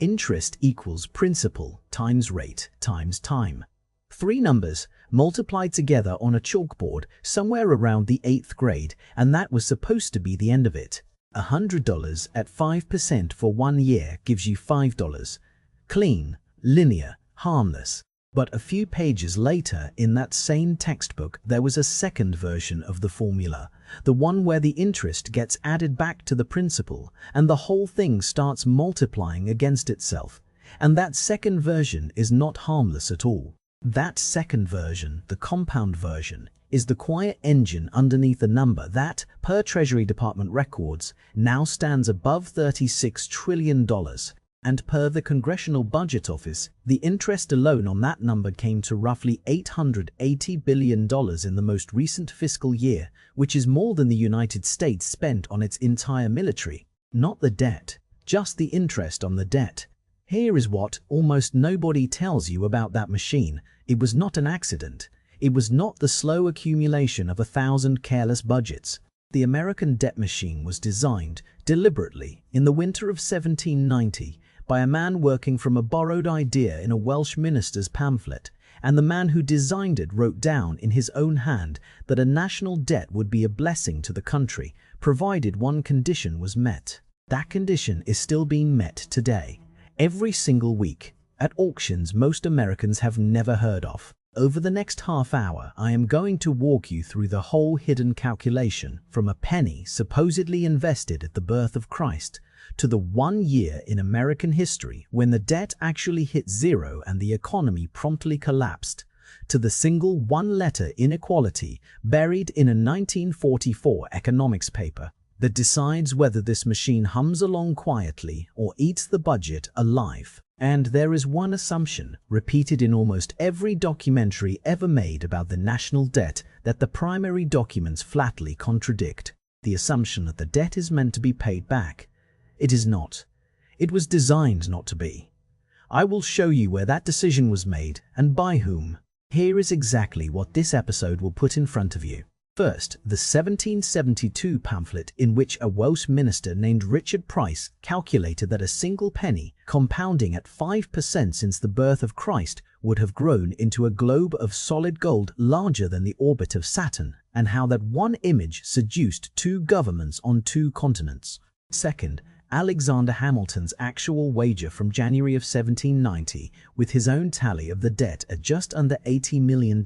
Interest equals principal times rate times time. Three numbers multiplied together on a chalkboard somewhere around the 8th grade, and that was supposed to be the end of it. $100 at 5% for 1 year gives you $5. Clean, linear, harmless. But a few pages later in that same textbook, there was a second version of the formula, the one where the interest gets added back to the principal and the whole thing starts multiplying against itself. And that second version is not harmless at all. That second version, the compound version, is the quiet engine underneath the number that, per Treasury Department records, now stands above $36 trillion. And per the Congressional Budget Office, the interest alone on that number came to roughly $880 billion in the most recent fiscal year, which is more than the United States spent on its entire military. Not the debt, just the interest on the debt. Here is what almost nobody tells you about that machine. It was not an accident. It was not the slow accumulation of 1,000 careless budgets. The American debt machine was designed deliberately in the winter of 1790 by a man working from a borrowed idea in a Welsh minister's pamphlet, and the man who designed it wrote down in his own hand that a national debt would be a blessing to the country, provided one condition was met. That condition is still being met today, every single week, at auctions most Americans have never heard of. Over the next half hour, I am going to walk you through the whole hidden calculation from a penny supposedly invested at the birth of Christ to the 1 year in American history when the debt actually hit zero and the economy promptly collapsed, to the single one-letter inequality buried in a 1944 economics paper that decides whether this machine hums along quietly or eats the budget alive. And there is one assumption, repeated in almost every documentary ever made about the national debt, that the primary documents flatly contradict. The assumption that the debt is meant to be paid back. It is not. It was designed not to be. I will show you where that decision was made and by whom. Here is exactly what this episode will put in front of you. First, the 1772 pamphlet in which a Welsh minister named Richard Price calculated that a single penny, compounding at 5% since the birth of Christ, would have grown into a globe of solid gold larger than the orbit of Saturn, and how that one image seduced 2 governments on 2 continents. Second, Alexander Hamilton's actual wager from January of 1790 with his own tally of the debt at just under $80 million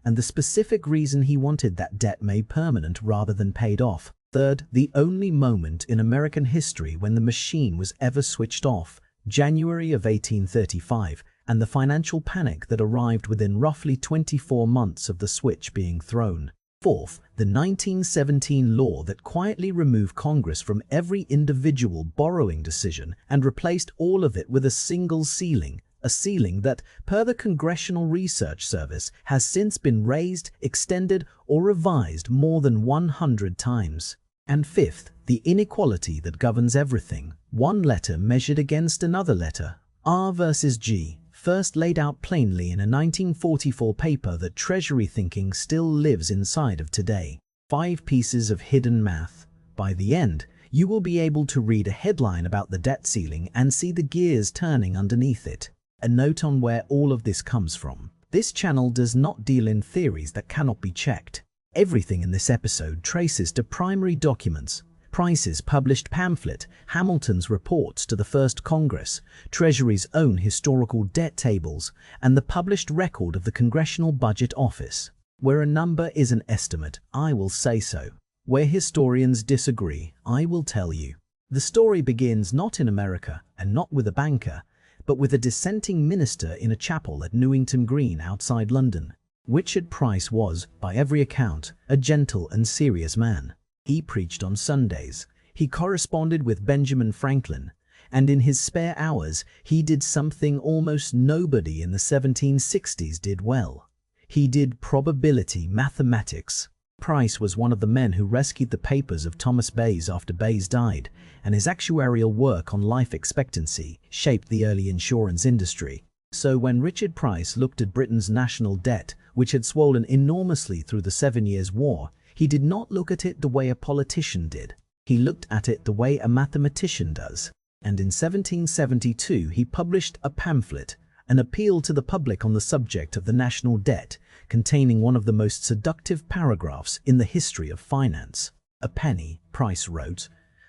and the specific reason he wanted that debt made permanent rather than paid off. Third, the only moment in American history when the machine was ever switched off, January of 1835, and the financial panic that arrived within roughly 24 months of the switch being thrown. Fourth, the 1917 law that quietly removed Congress from every individual borrowing decision and replaced all of it with a single ceiling, a ceiling that, per the Congressional Research Service, has since been raised, extended, or revised more than 100 times. And fifth, the inequality that governs everything, one letter measured against another letter, R versus G, first laid out plainly in a 1944 paper that Treasury thinking still lives inside of today. 5 pieces of hidden math. By the end, you will be able to read a headline about the debt ceiling and see the gears turning underneath it. A note on where all of this comes from. This channel does not deal in theories that cannot be checked. Everything in this episode traces to primary documents, Price's published pamphlet, Hamilton's reports to the First Congress, Treasury's own historical debt tables, and the published record of the Congressional Budget Office. Where a number is an estimate, I will say so. Where historians disagree, I will tell you. The story begins not in America and not with a banker, but with a dissenting minister in a chapel at Newington Green outside London. Richard Price was, by every account, a gentle and serious man. He preached on Sundays, he corresponded with Benjamin Franklin, and in his spare hours he did something almost nobody in the 1760s did well. He did probability mathematics. Price was one of the men who rescued the papers of Thomas Bayes after Bayes died, and his actuarial work on life expectancy shaped the early insurance industry. So when Richard Price looked at Britain's national debt, which had swollen enormously through the 7 Years' War, he did not look at it the way a politician did. He looked at it the way a mathematician does. And in 1772 he published a pamphlet, an appeal to the public on the subject of the national debt, containing one of the most seductive paragraphs in the history of finance. "A penny," Price wrote,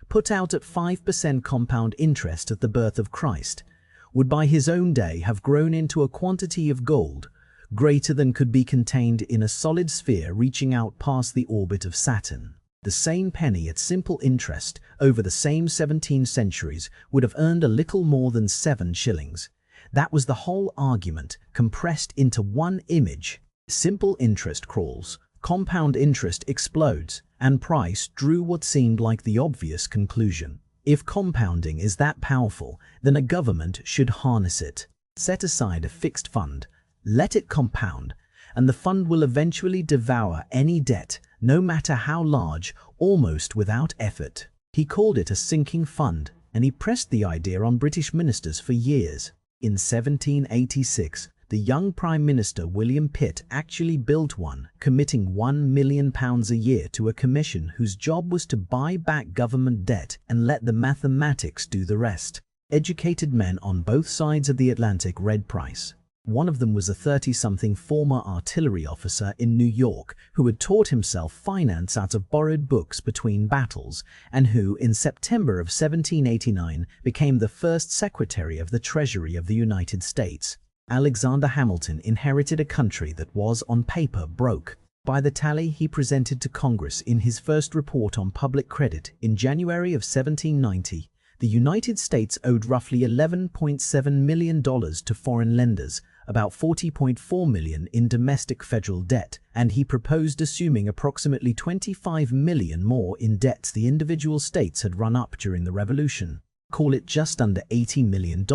"put out at 5% compound interest at the birth of Christ, would by his own day have grown into a quantity of gold greater than could be contained in a solid sphere reaching out past the orbit of Saturn." The same penny at simple interest over the same 17 centuries would have earned a little more than 7 shillings. That was the whole argument compressed into one image. Simple interest crawls, compound interest explodes, and Price drew what seemed like the obvious conclusion. If compounding is that powerful, then a government should harness it. Set aside a fixed fund, let it compound, and the fund will eventually devour any debt, no matter how large, almost without effort. He called it a sinking fund, and he pressed the idea on British ministers for years. In 1786, the young Prime Minister William Pitt actually built one, committing £1 million a year to a commission whose job was to buy back government debt and let the mathematics do the rest. Educated men on both sides of the Atlantic read Price. One of them was a 30-something former artillery officer in New York who had taught himself finance out of borrowed books between battles and who, in September of 1789, became the first Secretary of the Treasury of the United States. Alexander Hamilton inherited a country that was, on paper, broke. By the tally he presented to Congress in his first report on public credit in January of 1790, the United States owed roughly $11.7 million to foreign lenders, about $40.4 million in domestic federal debt, and he proposed assuming approximately $25 million more in debts the individual states had run up during the Revolution. Call it just under $80 million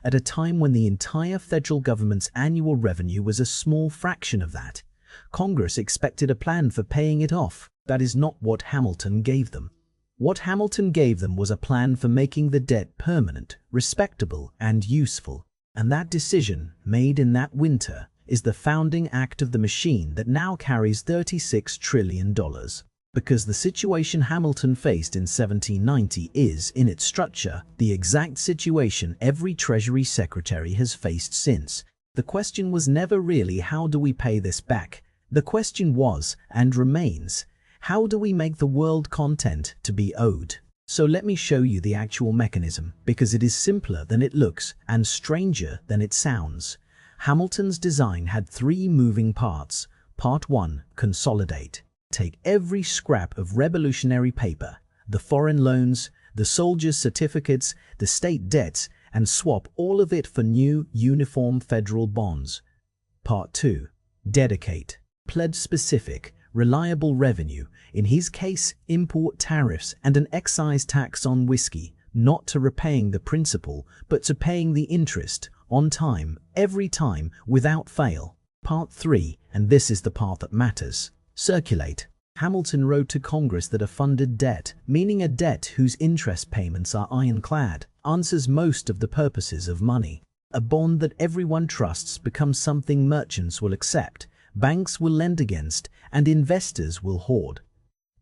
at a time when the entire federal government's annual revenue was a small fraction of that. Congress expected a plan for paying it off. That is not what Hamilton gave them. What Hamilton gave them was a plan for making the debt permanent, respectable, and useful. And that decision, made in that winter, is the founding act of the machine that now carries $36 trillion. Because the situation Hamilton faced in 1790 is, in its structure, the exact situation every Treasury Secretary has faced since. The question was never really, how do we pay this back? The question was, and remains, how do we make the world content to be owed? So let me show you the actual mechanism, because it is simpler than it looks and stranger than it sounds. Hamilton's design had 3 moving parts. Part 1, consolidate. Take every scrap of revolutionary paper, the foreign loans, the soldiers' certificates, the state debts, and swap all of it for new, uniform federal bonds. Part 2, dedicate. Pledge specific, reliable revenue, in his case, import tariffs and an excise tax on whiskey, not to repaying the principal, but to paying the interest, on time, every time, without fail. Part 3, and this is the part that matters. Circulate. Hamilton wrote to Congress that a funded debt, meaning a debt whose interest payments are ironclad, answers most of the purposes of money. A bond that everyone trusts becomes something merchants will accept, banks will lend against, and investors will hoard.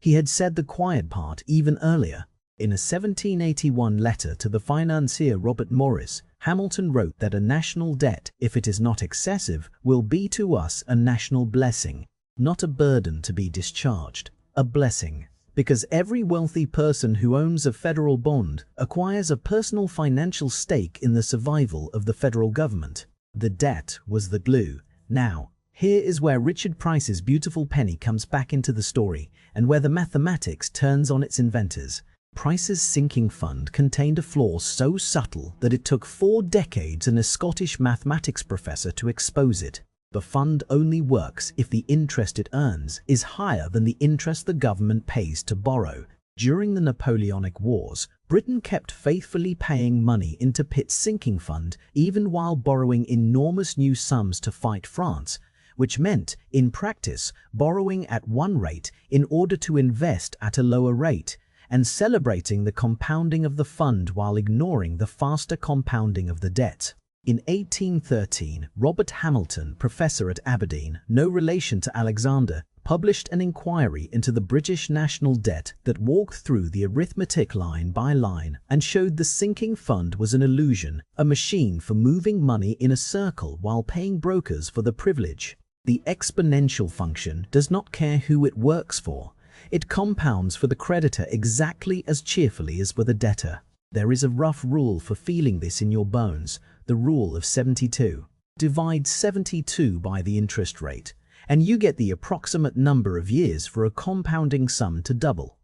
He had said the quiet part even earlier. In a 1781 letter to the financier Robert Morris, Hamilton wrote that a national debt, if it is not excessive, will be to us a national blessing, not a burden to be discharged, a blessing. Because every wealthy person who owns a federal bond acquires a personal financial stake in the survival of the federal government. The debt was the glue. Now, here is where Richard Price's beautiful penny comes back into the story, and where the mathematics turns on its inventors. Price's sinking fund contained a flaw so subtle that it took 4 decades and a Scottish mathematics professor to expose it. The fund only works if the interest it earns is higher than the interest the government pays to borrow. During the Napoleonic Wars, Britain kept faithfully paying money into Pitt's sinking fund even while borrowing enormous new sums to fight France, which meant, in practice, borrowing at one rate in order to invest at a lower rate, and celebrating the compounding of the fund while ignoring the faster compounding of the debt. In 1813, Robert Hamilton, professor at Aberdeen, no relation to Alexander, published an inquiry into the British national debt that walked through the arithmetic line by line and showed the sinking fund was an illusion, a machine for moving money in a circle while paying brokers for the privilege. The exponential function does not care who it works for. It compounds for the creditor exactly as cheerfully as for the debtor. There is a rough rule for feeling this in your bones, the rule of 72. Divide 72 by the interest rate, and you get the approximate number of years for a compounding sum to double.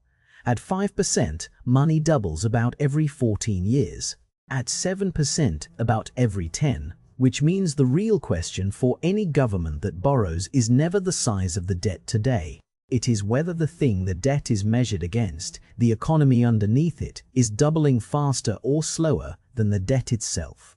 At 5%, money doubles about every 14 years. At 7%, about every 10, which means the real question for any government that borrows is never the size of the debt today. It is whether the thing the debt is measured against, the economy underneath it, is doubling faster or slower than the debt itself.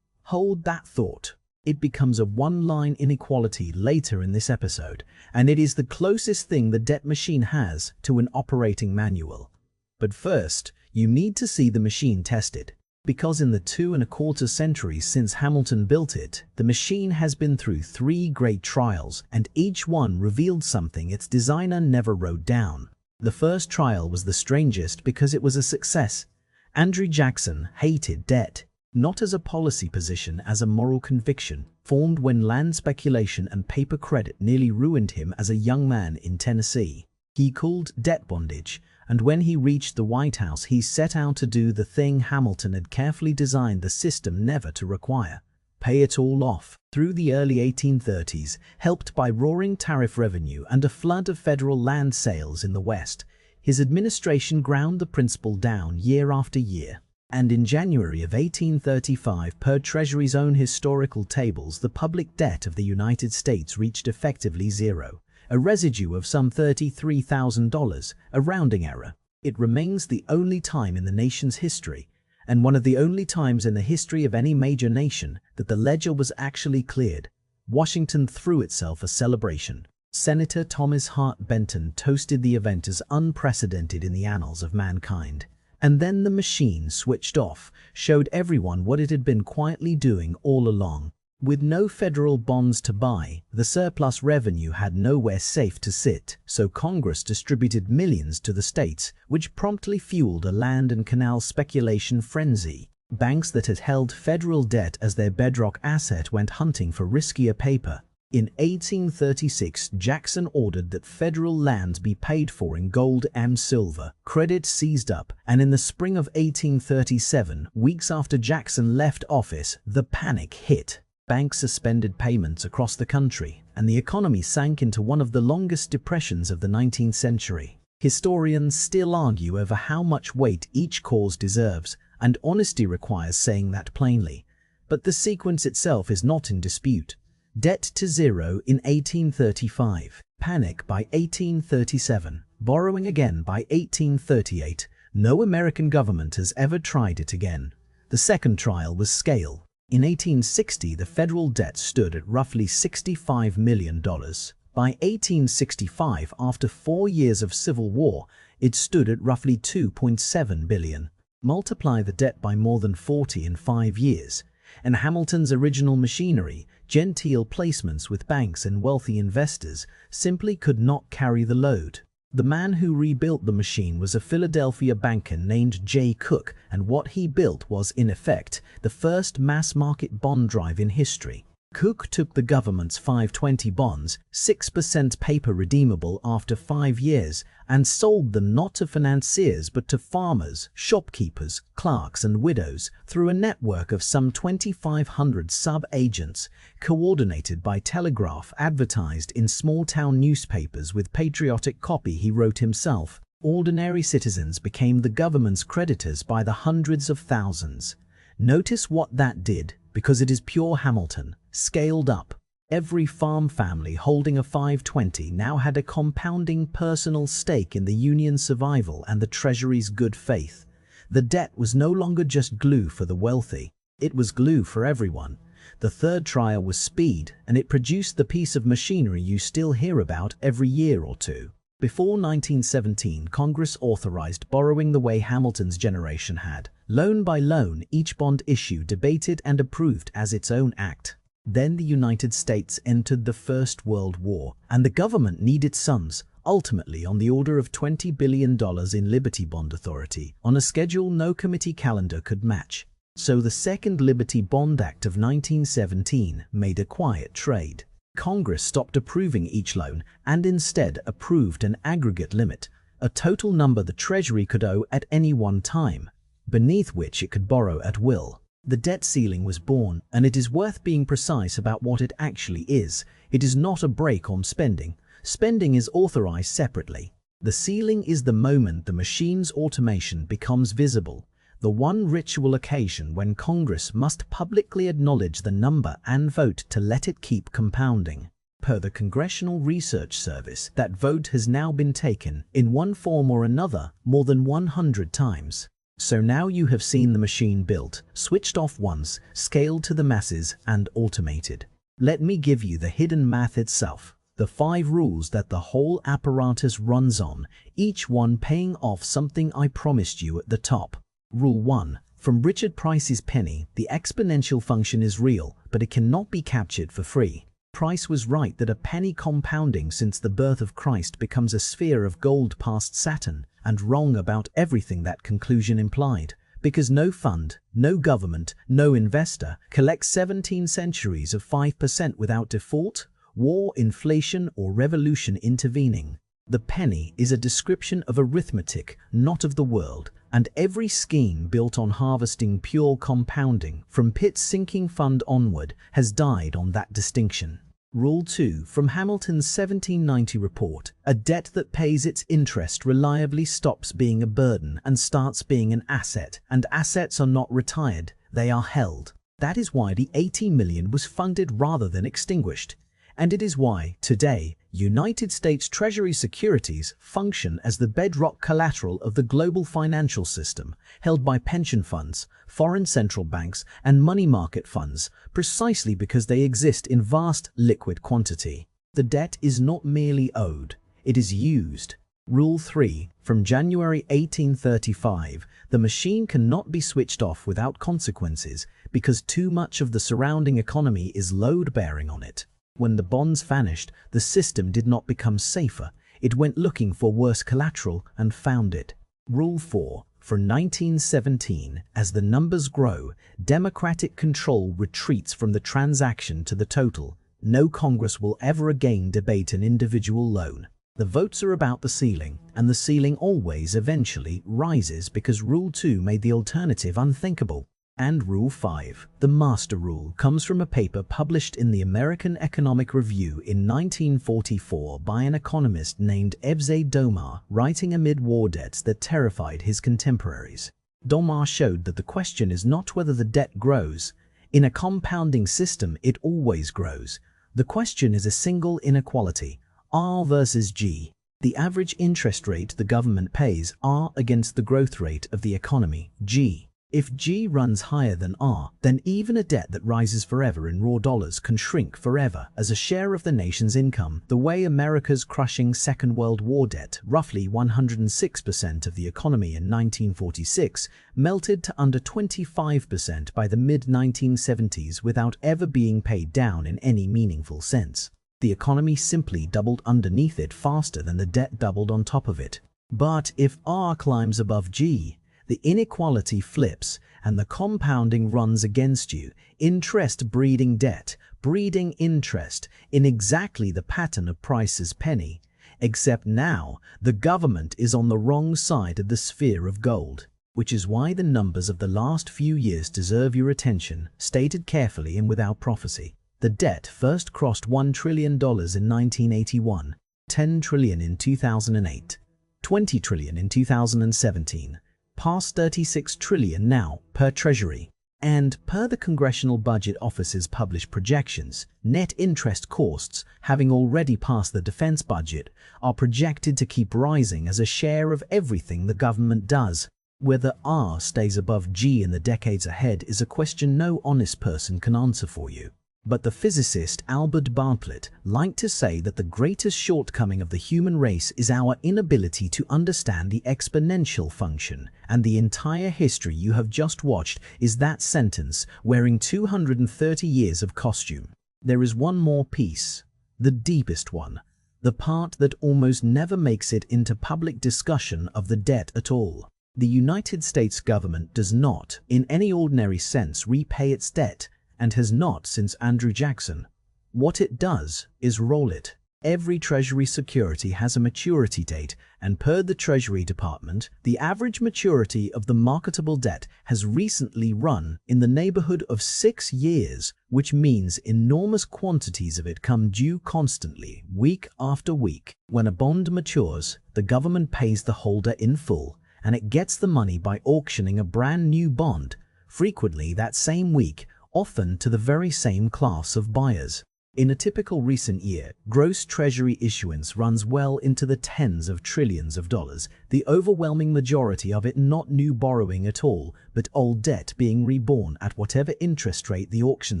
Hold that thought. It becomes a one-line inequality later in this episode, and it is the closest thing the debt machine has to an operating manual. But first, you need to see the machine tested. Because in the 2¼ centuries since Hamilton built it, the machine has been through 3 great trials, and each one revealed something its designer never wrote down. The first trial was the strangest because it was a success. Andrew Jackson hated debt, not as a policy position, as a moral conviction, formed when land speculation and paper credit nearly ruined him as a young man in Tennessee. He called debt bondage, and when he reached the White House he set out to do the thing Hamilton had carefully designed the system never to require: pay it all off. Through the early 1830s, helped by roaring tariff revenue and a flood of federal land sales in the West, his administration ground the principle down year after year. And in January of 1835, per Treasury's own historical tables, the public debt of the United States reached effectively zero, a residue of some $33,000, a rounding error. It remains the only time in the nation's history, and one of the only times in the history of any major nation, that the ledger was actually cleared. Washington threw itself a celebration. Senator Thomas Hart Benton toasted the event as unprecedented in the annals of mankind. And then the machine switched off, showed everyone what it had been quietly doing all along. With no federal bonds to buy, the surplus revenue had nowhere safe to sit, so Congress distributed millions to the states, which promptly fueled a land and canal speculation frenzy. Banks that had held federal debt as their bedrock asset went hunting for riskier paper. In 1836, Jackson ordered that federal lands be paid for in gold and silver. Credit seized up, and in the spring of 1837, weeks after Jackson left office, the panic hit. Banks suspended payments across the country, and the economy sank into one of the longest depressions of the 19th century. Historians still argue over how much weight each cause deserves, and honesty requires saying that plainly. But the sequence itself is not in dispute. Debt to zero in 1835, panic by 1837, borrowing again by 1838. No American government has ever tried it again. The second trial was scale. In 1860, the federal debt stood at roughly $65 million. By 1865, after 4 years of civil war, it stood at roughly $2.7 billion. Multiply the debt by more than 40 in 5 years, and Hamilton's original machinery, genteel placements with banks and wealthy investors, simply could not carry the load. The man who rebuilt the machine was a Philadelphia banker named J. Cook, and what he built was, in effect, the first mass-market bond drive in history. Cook took the government's 520 bonds, 6% paper redeemable after 5 years, and sold them not to financiers but to farmers, shopkeepers, clerks and widows through a network of some 2,500 sub-agents, coordinated by telegraph, advertised in small-town newspapers with patriotic copy he wrote himself. Ordinary citizens became the government's creditors by the hundreds of thousands. Notice what that did, because it is pure Hamilton, scaled up. Every farm family holding a 520 now had a compounding personal stake in the Union's survival and the Treasury's good faith. The debt was no longer just glue for the wealthy, it was glue for everyone. The third trial was speed, and it produced the piece of machinery you still hear about every year or two. Before 1917, Congress authorized borrowing the way Hamilton's generation had. Loan by loan, each bond issue debated and approved as its own act. Then the United States entered the First World War, and the government needed sums, ultimately on the order of $20 billion in Liberty Bond Authority, on a schedule no committee calendar could match. So the Second Liberty Bond Act of 1917 made a quiet trade. Congress stopped approving each loan and instead approved an aggregate limit, a total number the Treasury could owe at any one time, beneath which it could borrow at will. The debt ceiling was born, and it is worth being precise about what it actually is. It is not a brake on spending. Spending is authorized separately. The ceiling is the moment the machine's automation becomes visible, the one ritual occasion when Congress must publicly acknowledge the number and vote to let it keep compounding. Per the Congressional Research Service, that vote has now been taken, in one form or another, more than 100 times. So now you have seen the machine built, switched off once, scaled to the masses, and automated. Let me give you the hidden math itself, the 5 rules that the whole apparatus runs on, each one paying off something I promised you at the top. Rule 1. From Richard Price's penny, the exponential function is real, but it cannot be captured for free. Price was right that a penny compounding since the birth of Christ becomes a sphere of gold past Saturn, and wrong about everything that conclusion implied, because no fund, no government, no investor collects 17 centuries of 5% without default, war, inflation, or revolution intervening. The penny is a description of arithmetic, not of the world, and every scheme built on harvesting pure compounding from Pitt's sinking fund onward has died on that distinction. Rule 2. From Hamilton's 1790 report, a debt that pays its interest reliably stops being a burden and starts being an asset, and assets are not retired, they are held. That is why the 80 million was funded rather than extinguished. And it is why, today, United States Treasury securities function as the bedrock collateral of the global financial system, held by pension funds, foreign central banks, and money market funds, precisely because they exist in vast liquid quantity. The debt is not merely owed, it is used. Rule 3. From January 1835, the machine cannot be switched off without consequences because too much of the surrounding economy is load-bearing on it. When the bonds vanished, the system did not become safer. It went looking for worse collateral and found it. Rule 4. From 1917, as the numbers grow, democratic control retreats from the transaction to the total. No Congress will ever again debate an individual loan. The votes are about the ceiling, and the ceiling always eventually rises because Rule 2 made the alternative unthinkable. And Rule 5, the master rule, comes from a paper published in the American Economic Review in 1944 by an economist named Evze Domar, writing amid war debts that terrified his contemporaries. Domar showed that the question is not whether the debt grows. In a compounding system, it always grows. The question is a single inequality, R versus G. The average interest rate the government pays, R, against the growth rate of the economy, G. If G runs higher than R, then even a debt that rises forever in raw dollars can shrink forever as a share of the nation's income, the way America's crushing Second World War debt, roughly 106% of the economy in 1946, melted to under 25% by the mid-1970s without ever being paid down in any meaningful sense. The economy simply doubled underneath it faster than the debt doubled on top of it. But if R climbs above G, the inequality flips and the compounding runs against you, interest breeding debt, breeding interest, in exactly the pattern of Price's penny, except now the government is on the wrong side of the sphere of gold, which is why the numbers of the last few years deserve your attention, stated carefully and without prophecy. The debt first crossed $1 trillion in 1981, $10 trillion in 2008, $20 trillion in 2017, past $36 trillion now per Treasury. And per the Congressional Budget Office's published projections, net interest costs, having already passed the defense budget, are projected to keep rising as a share of everything the government does. Whether R stays above G in the decades ahead is a question no honest person can answer for you. But the physicist Albert Bartlett liked to say that the greatest shortcoming of the human race is our inability to understand the exponential function, and the entire history you have just watched is that sentence wearing 230 years of costume. There is one more piece, the deepest one, the part that almost never makes it into public discussion of the debt at all. The United States government does not, in any ordinary sense, repay its debt, and has not since Andrew Jackson. What it does is roll it. Every Treasury security has a maturity date, and per the Treasury Department, the average maturity of the marketable debt has recently run in the neighborhood of 6 years, which means enormous quantities of it come due constantly, week after week. When a bond matures, the government pays the holder in full, and it gets the money by auctioning a brand new bond, frequently that same week, often to the very same class of buyers. In a typical recent year, gross Treasury issuance runs well into the tens of trillions of dollars, the overwhelming majority of it not new borrowing at all, but old debt being reborn at whatever interest rate the auction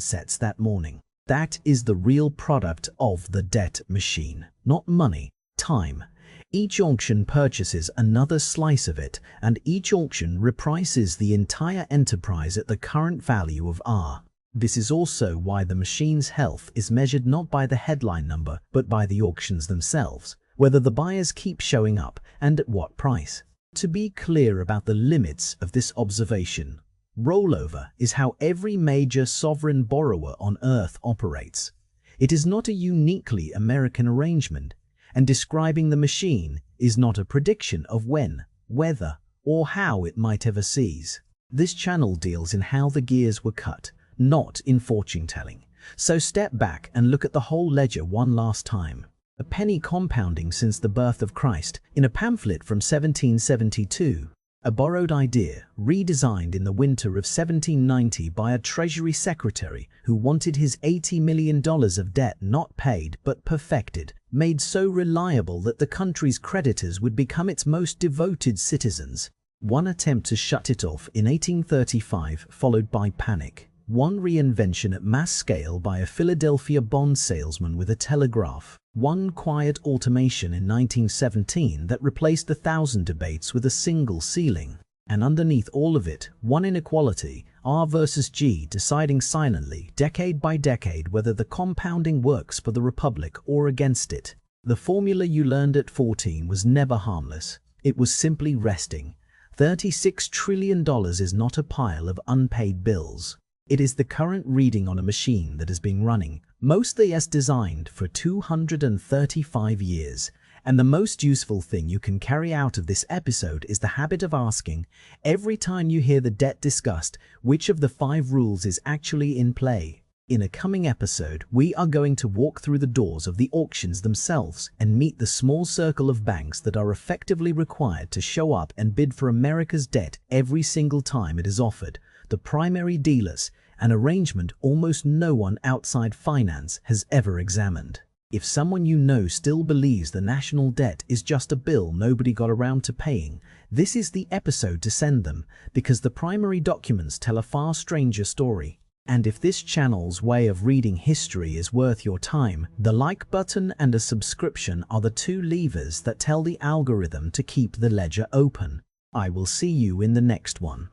sets that morning. That is the real product of the debt machine, not money, time. Each auction purchases another slice of it, and each auction reprices the entire enterprise at the current value of R. This is also why the machine's health is measured not by the headline number, but by the auctions themselves, whether the buyers keep showing up and at what price. To be clear about the limits of this observation, rollover is how every major sovereign borrower on Earth operates. It is not a uniquely American arrangement, and describing the machine is not a prediction of when, whether, or how it might ever cease. This channel deals in how the gears were cut, not in fortune-telling. So step back and look at the whole ledger one last time. A penny compounding since the birth of Christ in a pamphlet from 1772. A borrowed idea, redesigned in the winter of 1790 by a Treasury Secretary who wanted his $80 million of debt not paid but perfected, made so reliable that the country's creditors would become its most devoted citizens. One attempt to shut it off in 1835, followed by panic. One reinvention at mass scale by a Philadelphia bond salesman with a telegraph. One quiet automation in 1917 that replaced 1,000 debates with a single ceiling. And underneath all of it, one inequality, R versus G, deciding silently, decade by decade, whether the compounding works for the Republic or against it. The formula you learned at 14 was never harmless. It was simply resting. $36 trillion is not a pile of unpaid bills. It is the current reading on a machine that has been running, mostly as designed, for 235 years. And the most useful thing you can carry out of this episode is the habit of asking, every time you hear the debt discussed, which of the 5 rules is actually in play. In a coming episode, we are going to walk through the doors of the auctions themselves and meet the small circle of banks that are effectively required to show up and bid for America's debt every single time it is offered. The primary dealers, an arrangement almost no one outside finance has ever examined. If someone you know still believes the national debt is just a bill nobody got around to paying, this is the episode to send them, because the primary documents tell a far stranger story. And if this channel's way of reading history is worth your time, the like button and a subscription are the 2 levers that tell the algorithm to keep the ledger open. I will see you in the next one.